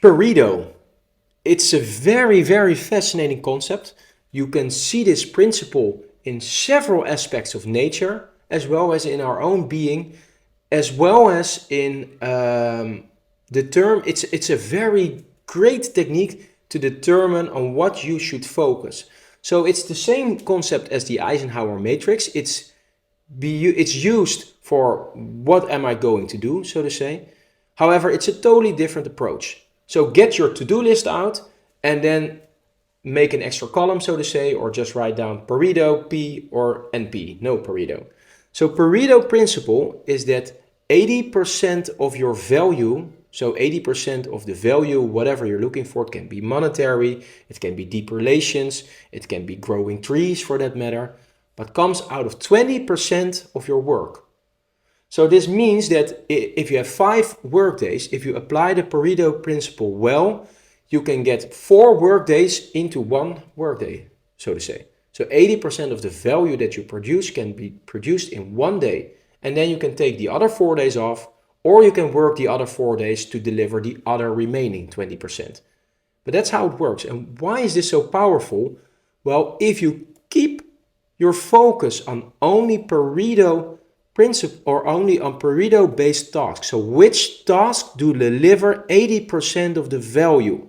Pareto. It's a very, very fascinating concept. You can see this principle in several aspects of nature, as well as in our own being, as well as in the term. It's a very great technique to determine on what you should focus. So it's the same concept as the Eisenhower matrix. It's used for what am I going to do, so to say. However, it's a totally different approach. So get your to-do list out and then make an extra column, so to say, or just write down Pareto, P, or NP, no Pareto. So Pareto principle is that 80% of your value, so 80% of the value, whatever you're looking for, it can be monetary, it can be deep relations, it can be growing trees for that matter, but comes out of 20% of your work. So this means that if you have 5 work days, if you apply the Pareto principle well, you can get 4 work days into 1 work day, so to say. So 80% of the value that you produce can be produced in 1 day. And then you can take the other 4 days off, or you can work the other 4 days to deliver the other remaining 20%. But that's how it works. And why is this so powerful? Well, if you keep your focus on only Pareto principle or only on Pareto based tasks, so which tasks do deliver 80% of the value?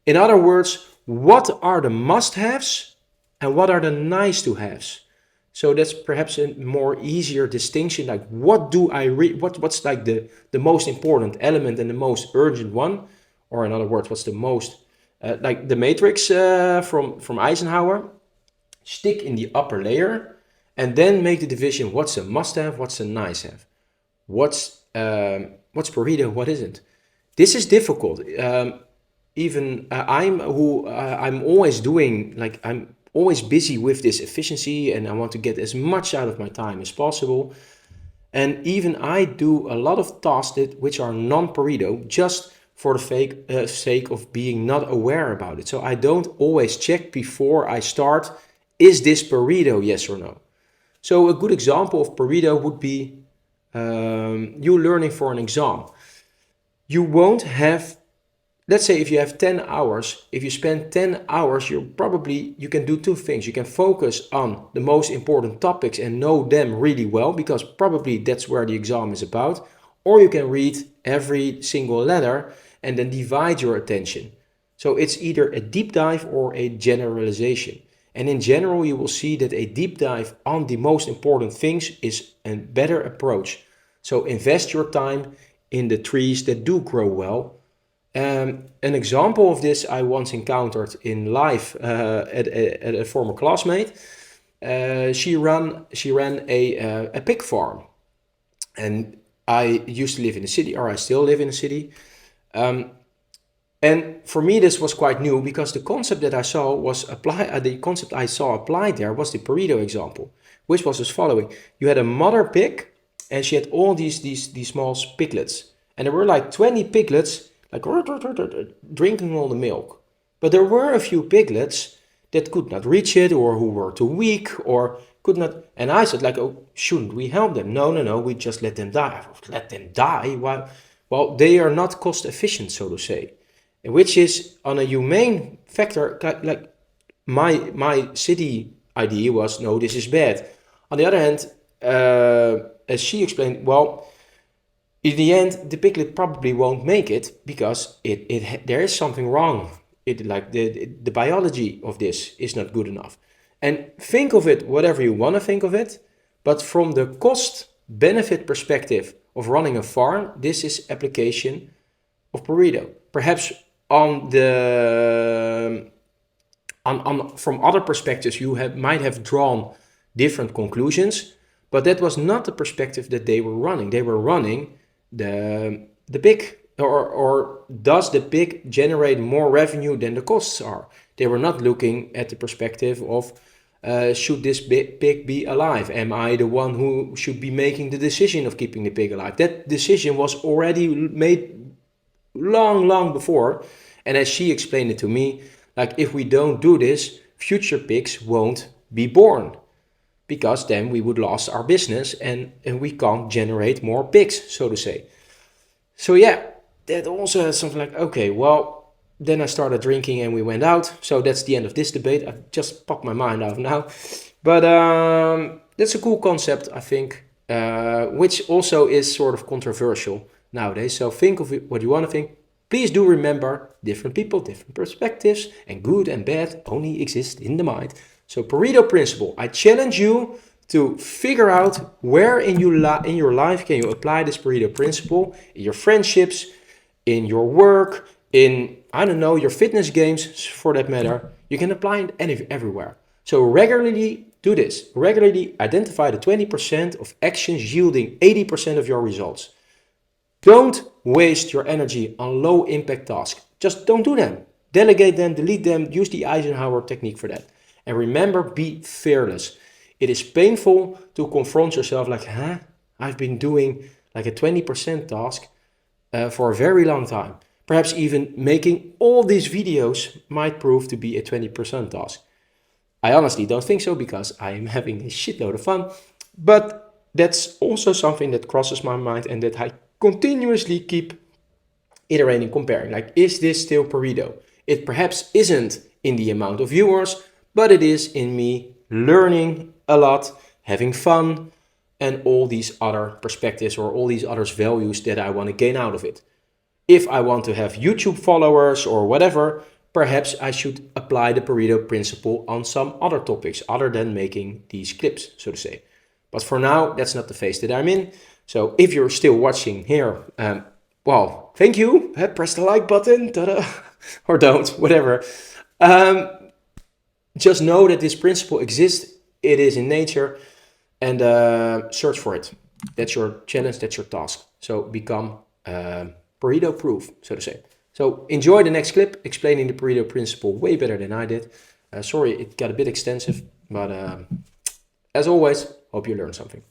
In other words, what are the must-haves and what are the nice-to-haves? So that's perhaps a more easier distinction. Like, what do I what's like the most important element and the most urgent one, or in other words, what's the most like the matrix from Eisenhower? Stick in the upper layer, and then make the division. What's a must-have? What's a nice-have? What's Pareto? What isn't? This is difficult. I'm always doing, like, I'm always busy with this efficiency and I want to get as much out of my time as possible. And even I do a lot of tasks which are non-Pareto just for the sake of being not aware about it. So I don't always check before I start, is this Pareto, yes or no? So a good example of Pareto would be you learning for an exam. You won't have, let's say if you have 10 hours, if you spend 10 hours, you can do 2 things. You can focus on the most important topics and know them really well, because probably that's where the exam is about. Or you can read every single letter and then divide your attention. So it's either a deep dive or a generalization. And in general, you will see that a deep dive on the most important things is a better approach. So invest your time in the trees that do grow well. An example of this I once encountered in life at a former classmate. She ran a pig farm, and I used to live in the city, or I still live in the city. And for me, this was quite new, because the concept that I saw applied there was the Pareto example, which was as following: you had a mother pig, and she had all these small piglets, and there were like 20 piglets, like drinking all the milk. But there were a few piglets that could not reach it, or who were too weak, or could not. And I said, like, oh, shouldn't we help them? No, we just let them die. Let them die? Why? Well, they are not cost efficient, so to say. Which is on a humane factor, like my city idea was, no, this is bad. On the other hand, as she explained, well, in the end, the piglet probably won't make it, because there is something wrong. The biology of this is not good enough. And think of it whatever you want to think of it, but from the cost benefit perspective of running a farm, this is application of Pareto. Perhaps from other perspectives you might have drawn different conclusions, but that was not the perspective that they were running. They were running the pig, or does the pig generate more revenue than the costs are? They were not looking at the perspective of should this pig be alive? Am I the one who should be making the decision of keeping the pig alive? That decision was already made long before. And as she explained it to me, like, if we don't do this, future pigs won't be born, because then we would lose our business and we can't generate more pigs, so to say. So yeah, that also has something like, okay, well, then I started drinking and we went out. So that's the end of this debate. I just popped my mind out now. But that's a cool concept, I think, which also is sort of controversial nowadays. So think of it, what you want to think. Please do remember, different people, different perspectives, and good and bad only exist in the mind. So Pareto Principle, I challenge you to figure out where in your life can you apply this Pareto Principle, in your friendships, in your work, in, I don't know, your fitness games for that matter. You can apply it everywhere. So regularly do this. Regularly identify the 20% of actions yielding 80% of your results. Don't waste your energy on low impact tasks. Just don't do them. Delegate them, delete them, use the Eisenhower technique for that. And remember, be fearless. It is painful to confront yourself like, I've been doing like a 20% task for a very long time. Perhaps even making all these videos might prove to be a 20% task. I honestly don't think so because I am having a shitload of fun, but that's also something that crosses my mind and that I continuously keep iterating, comparing. Like, is this still Pareto? It perhaps isn't in the amount of viewers, but it is in me learning a lot, having fun, and all these other perspectives or all these other values that I want to gain out of it. If I want to have YouTube followers or whatever, perhaps I should apply the Pareto principle on some other topics other than making these clips, so to say. But for now, that's not the phase that I'm in. So if you're still watching here, well, thank you. Press the like button, or don't, whatever. Just know that this principle exists. It is in nature, and search for it. That's your challenge, that's your task. So become Pareto proof, so to say. So enjoy the next clip explaining the Pareto principle way better than I did. Sorry, it got a bit extensive, but as always, hope you learned something.